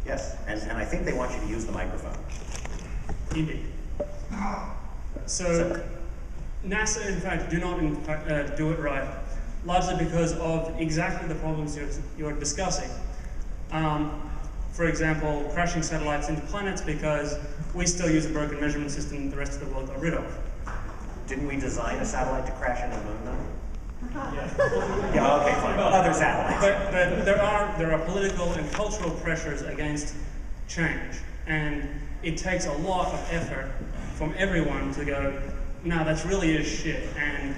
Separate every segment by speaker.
Speaker 1: Yes, and I think they want you to use the microphone.
Speaker 2: Indeed. So NASA, in fact, do not do it right, largely because of exactly the problems you're discussing. For example, crashing satellites into planets because we still use a broken measurement system the rest of the world got rid of.
Speaker 1: Didn't we design a satellite to crash into the moon, though? Yeah, okay, fine. Other satellites.
Speaker 2: But there are political and cultural pressures against change, and it takes a lot of effort from everyone to go, no, that's really is shit, and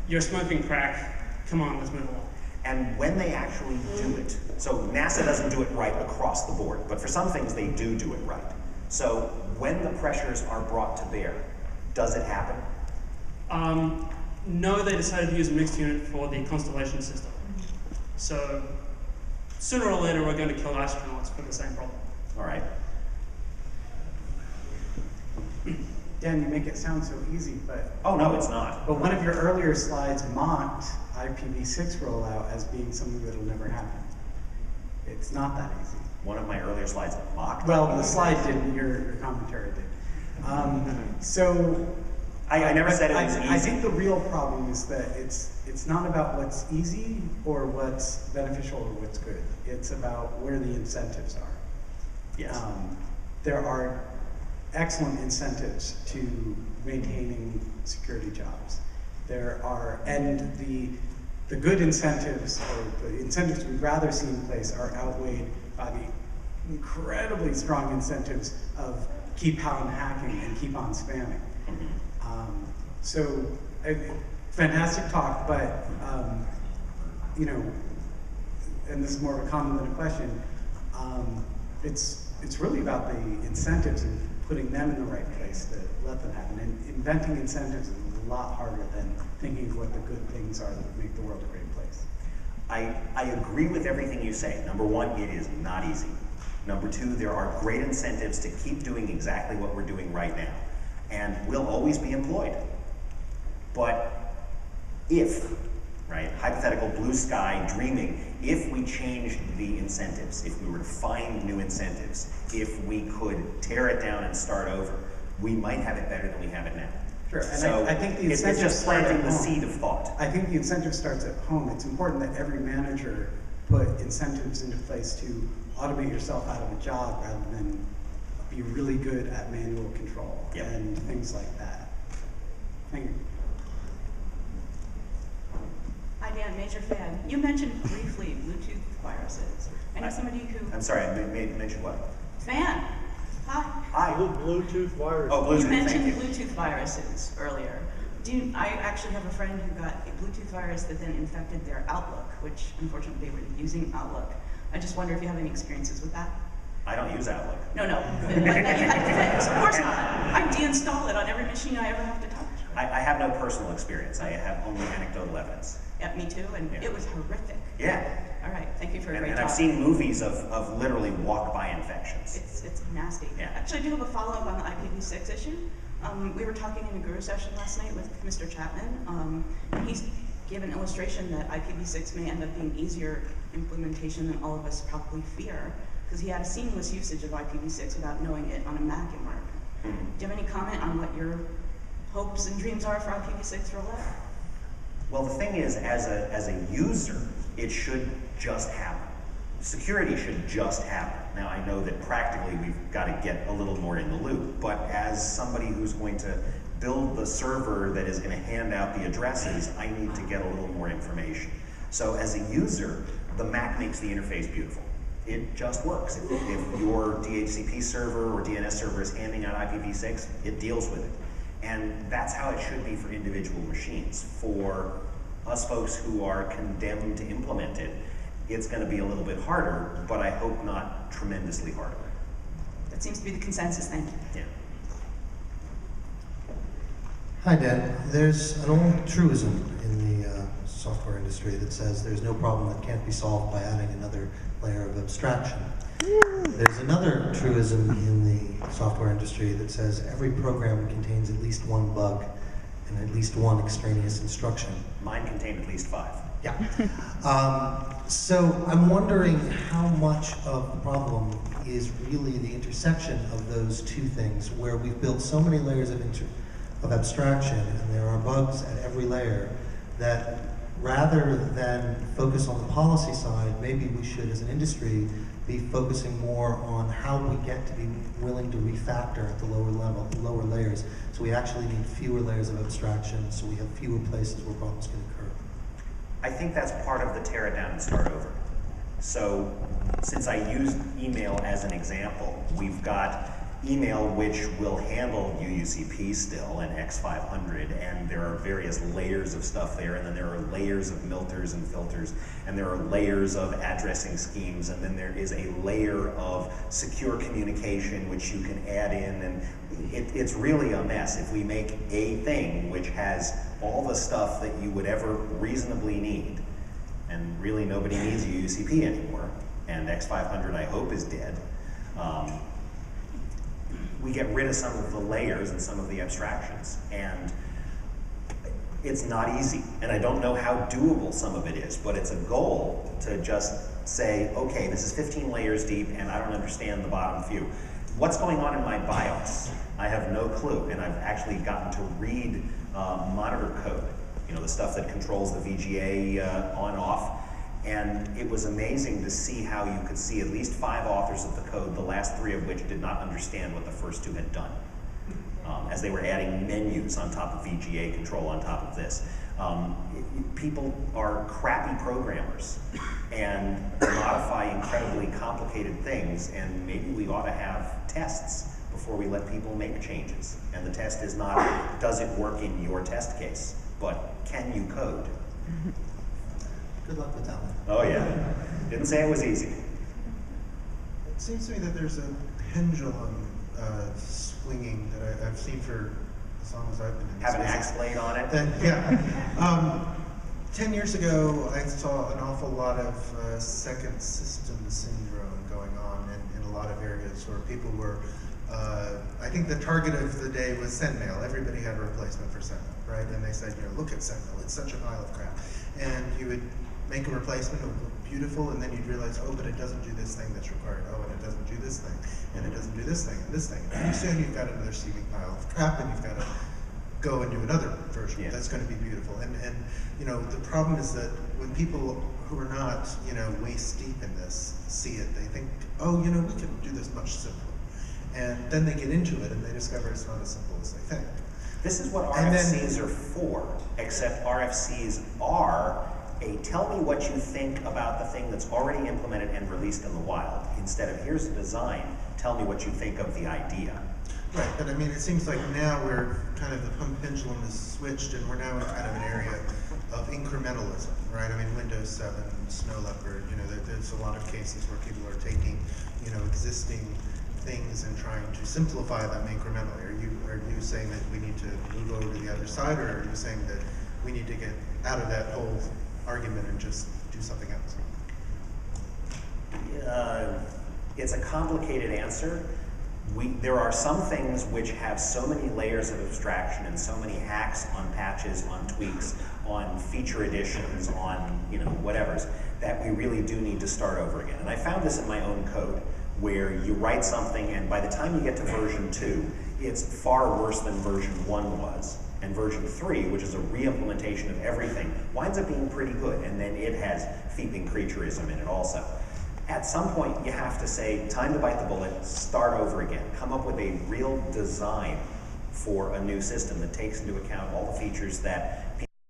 Speaker 2: you're smoking crack, come on, let's move along.
Speaker 1: And when they actually do it, so NASA doesn't do it right across the board, but for some things they do it right. So when the pressures are brought to bear, does it happen?
Speaker 2: No, they decided to use a mixed unit for the constellation system. So sooner or later we're going to kill astronauts for the same problem.
Speaker 1: All right.
Speaker 3: Dan, you make it sound so easy, but...
Speaker 1: Oh, no, it's not.
Speaker 3: But one of your earlier slides mocked IPv6 rollout as being something that'll never happen. It's not that easy.
Speaker 1: One of my earlier slides mocked?
Speaker 3: Well, the slide didn't, your commentary did. So...
Speaker 1: I never said it was easy.
Speaker 3: I think the real problem is that it's not about what's easy or what's beneficial or what's good. It's about where the incentives are.
Speaker 1: Yes.
Speaker 3: There are excellent incentives to maintaining security jobs. There are, and the good incentives, or the incentives we'd rather see in place, are outweighed by the incredibly strong incentives of keep on hacking and keep on spamming. So, fantastic talk, but you know, and this is more of a comment than a question. It's really about the incentives and putting them in the right place to let them happen. And inventing incentives is a lot harder than thinking of what the good things are that would make the world a great place.
Speaker 1: I agree with everything you say. Number one, it is not easy. Number two, there are great incentives to keep doing exactly what we're doing right now. And we'll always be employed. But if, right, hypothetical blue sky dreaming, if we changed the incentives, if we were to find new incentives, if we could tear it down and start over, we might have it better than we have it now.
Speaker 3: Sure, and
Speaker 1: so
Speaker 3: I think the incentive
Speaker 1: it's just planting the seed of thought.
Speaker 3: I think the incentive starts at home. It's important that every manager put incentives into place to automate yourself out of a job rather than be really good at manual control and things like that. Thank you.
Speaker 4: Hi Dan, major fan. You mentioned briefly Bluetooth viruses. I know somebody who...
Speaker 1: I'm sorry, I mentioned what?
Speaker 4: Fan. Hi.
Speaker 1: Hi.
Speaker 5: Bluetooth virus.
Speaker 1: Oh, Bluetooth,
Speaker 4: You mentioned
Speaker 1: thank you.
Speaker 4: Bluetooth viruses earlier. I actually have a friend who got a Bluetooth virus that then infected their Outlook, which unfortunately they were using Outlook. I just wonder if you have any experiences with that.
Speaker 1: I don't use Outlook.
Speaker 4: No. Like that you had to fix. Of course not. I deinstall it on every machine I ever have to touch.
Speaker 1: I have no personal experience. I have only anecdotal evidence.
Speaker 4: Yeah, me too, and it was horrific.
Speaker 1: Yeah.
Speaker 4: All right, thank you for a great
Speaker 1: And
Speaker 4: talk.
Speaker 1: I've seen movies of literally walk-by infections.
Speaker 4: It's nasty.
Speaker 1: Yeah.
Speaker 4: Actually, I do have a follow-up on the IPv6 issue. We were talking in a guru session last night with Mr. Chapman. And he's gave an illustration that IPv6 may end up being easier implementation than all of us probably fear, because he had a seamless usage of IPv6 without knowing it on a Mac environment. Do you have any comment on what your hopes and dreams are for IPv6 rollout?
Speaker 1: Well, the thing is, as a user, it should just happen. Security should just happen. Now, I know that practically we've got to get a little more in the loop, but as somebody who's going to build the server that is going to hand out the addresses, I need to get a little more information. So as a user, the Mac makes the interface beautiful. It just works. If your DHCP server or DNS server is handing out IPv6, it deals with it. And that's how it should be for individual machines. For us folks who are condemned to implement it, it's going to be a little bit harder, but I hope not tremendously harder.
Speaker 4: That seems to be the consensus, thank you.
Speaker 1: Yeah.
Speaker 6: Hi, Dan. There's an old truism in the software industry that says there's no problem that can't be solved by adding another layer of abstraction. There's another truism in the software industry that says every program contains at least one bug and at least one extraneous instruction.
Speaker 1: Mine contained at least 5.
Speaker 6: Yeah. So I'm wondering how much of the problem is really the intersection of those two things, where we've built so many layers of abstraction, and there are bugs at every layer, that rather than focus on the policy side, maybe we should, as an industry, be focusing more on how we get to be willing to refactor at the lower layers. So we actually need fewer layers of abstraction, so we have fewer places where problems can occur.
Speaker 1: I think that's part of the tear it down and start over. So since I used email as an example, we've got email which will handle UUCP still and X500, and there are various layers of stuff there, and then there are layers of milters and filters, and there are layers of addressing schemes, and then there is a layer of secure communication which you can add in, and it's really a mess if we make a thing which has all the stuff that you would ever reasonably need, and really nobody needs UUCP anymore, and X500 I hope is dead. We get rid of some of the layers and some of the abstractions, and it's not easy, and I don't know how doable some of it is, but it's a goal to just say, okay, this is 15 layers deep and I don't understand the bottom few. What's going on in my BIOS? I have no clue, and I've actually gotten to read monitor code, you know, the stuff that controls the VGA on-off, and it was amazing to see how you could see at least 5 authors of the code, the last 3 of which did not understand what the first 2 had done, as they were adding menus on top of VGA control on top of this. People are crappy programmers and modify incredibly complicated things, and maybe we ought to have tests before we let people make changes. And the test is not, does it work in your test case, but can you code?
Speaker 6: Good luck with that one.
Speaker 1: Oh yeah, didn't say it was easy.
Speaker 5: It seems to me that there's a pendulum swinging that I've seen for as long as I've been in this
Speaker 1: Have an
Speaker 5: business.
Speaker 1: axe blade on it?
Speaker 5: Yeah. 10 years ago, I saw an awful lot of second system syndrome going on in a lot of areas where people were, I think the target of the day was SendMail. Everybody had a replacement for SendMail, right? And they said, you know, look at SendMail, it's such a pile of crap. And you would make a replacement, it would look beautiful, and then you'd realize, oh, but it doesn't do this thing that's required. Oh, and it doesn't do this thing, and it doesn't do this thing, and this thing. And pretty soon you've got another seething pile of crap, and you've got to go and do another version that's going to be beautiful. And you know, the problem is that when people who are not, you know, waist deep in this see it, they think, oh, you know, we can do this much simpler. And then they get into it and they discover it's not as simple as they think.
Speaker 1: This is what RFCs are for, except RFCs are a tell me what you think about the thing that's already implemented and released in the wild, instead of here's a design, tell me what you think of the idea.
Speaker 5: Right, but I mean, it seems like now we're kind of, the pendulum is switched and we're now in kind of an area of incrementalism, right? I mean, Windows 7, Snow Leopard, you know, there's a lot of cases where people are taking, you know, existing things and trying to simplify them incrementally. Are you saying that we need to move over to the other side, or are you saying that we need to get out of that whole argument and just do something else?
Speaker 1: It's a complicated answer. There are some things which have so many layers of abstraction and so many hacks on patches, on tweaks, on feature additions, on, you know, whatevers, that we really do need to start over again. And I found this in my own code, where you write something and by the time you get to version 2, it's far worse than version 1 was. And version 3, which is a re-implementation of everything, winds up being pretty good, and then it has feeping creaturism in it also. At some point, you have to say, time to bite the bullet, start over again. Come up with a real design for a new system that takes into account all the features that